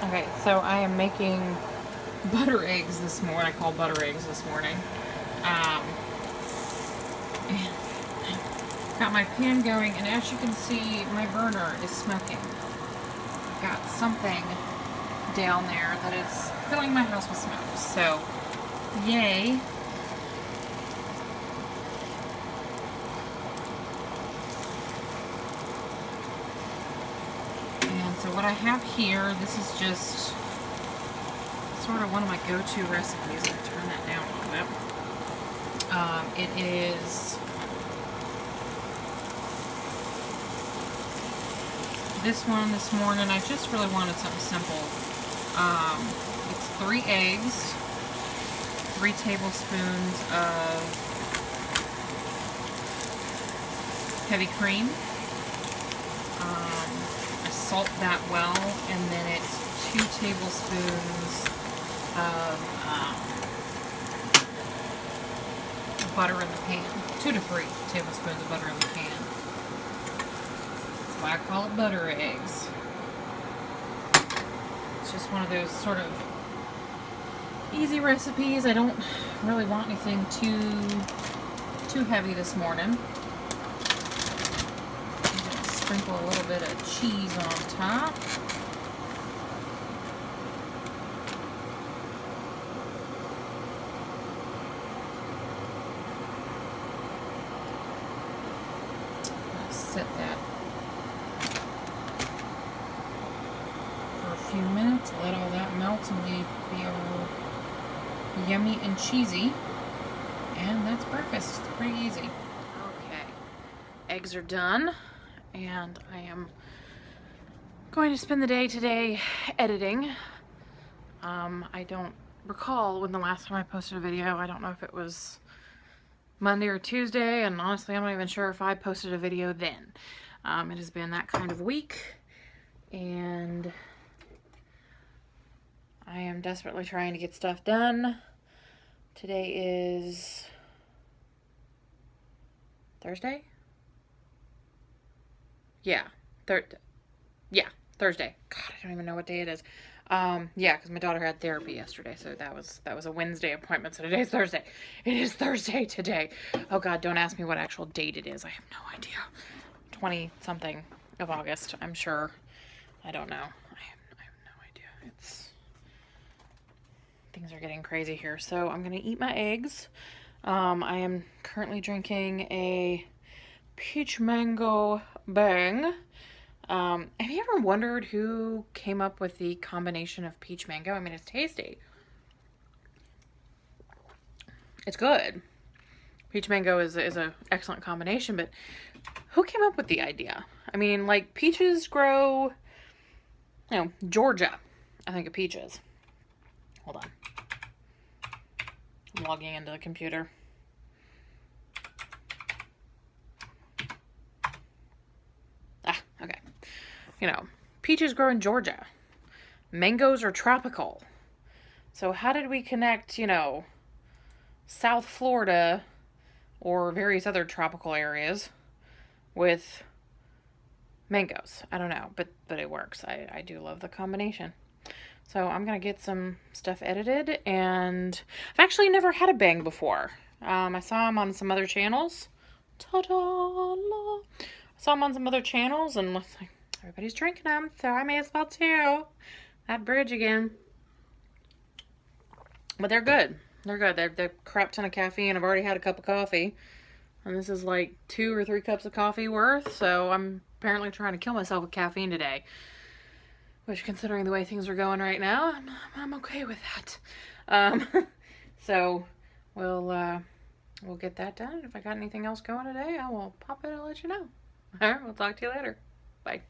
Okay, so I am making butter eggs this morning. I call butter eggs this morning. Got my pan going, and as you can see, my burner is smoking. Got something down there that is filling my house with smoke. So, yay. And so what I have here, this is just sort of one of my go-to recipes. I'm going to turn that down a little bit. It is this one this morning. I just really wanted something simple. It's 3 eggs, 3 tablespoons of heavy cream. I salt that well, and then it's 2 tablespoons of butter in the pan. 2 to 3 tablespoons of butter in the pan. That's why I call it butter eggs. It's just one of those sort of easy recipes. I don't really want anything too heavy this morning. I'm going to sprinkle a little bit of cheese on top. Set that for a few minutes, let all that melt and be all yummy and cheesy, and that's breakfast. It's pretty easy. Okay, eggs are done, and I am going to spend the day today editing. I don't recall when the last time I posted a video. I don't know if it was Monday or Tuesday, and honestly I'm not even sure if I posted a video then. It has been that kind of week, and I am desperately trying to get stuff done. Today is Thursday? Yeah, Thursday. God, I don't even know what day it is. Yeah, because my daughter had therapy yesterday, so that was a Wednesday appointment, so today's Thursday. It is Thursday today. Oh God, don't ask me what actual date it is. I have no idea. 20-something of August, I'm sure. I don't know. I have no idea. Things are getting crazy here. So I'm gonna eat my eggs. I am currently drinking a peach mango bang. Have you ever wondered who came up with the combination of peach mango? I mean, it's tasty. It's good. Peach mango is an excellent combination, but who came up with the idea? I mean, like, peaches grow, Georgia, I think, of peaches. Hold on. I'm logging into the computer. Okay. Peaches grow in Georgia. Mangoes are tropical. So how did we connect, South Florida or various other tropical areas with mangoes? I don't know, but it works. I do love the combination. So I'm going to get some stuff edited, and I've actually never had a bang before. I saw them on some other channels. Ta-da! I saw them on some other channels, and looks like everybody's drinking them, so I may as well too. That bridge again. But they're good. They're good. They're a crap ton of caffeine. I've already had a cup of coffee, and this is like 2 or 3 cups of coffee worth, so I'm apparently trying to kill myself with caffeine today. Which, considering the way things are going right now, I'm okay with that. So we'll get that done. If I got anything else going today, I will pop it and let you know. All right, we'll talk to you later. Bye.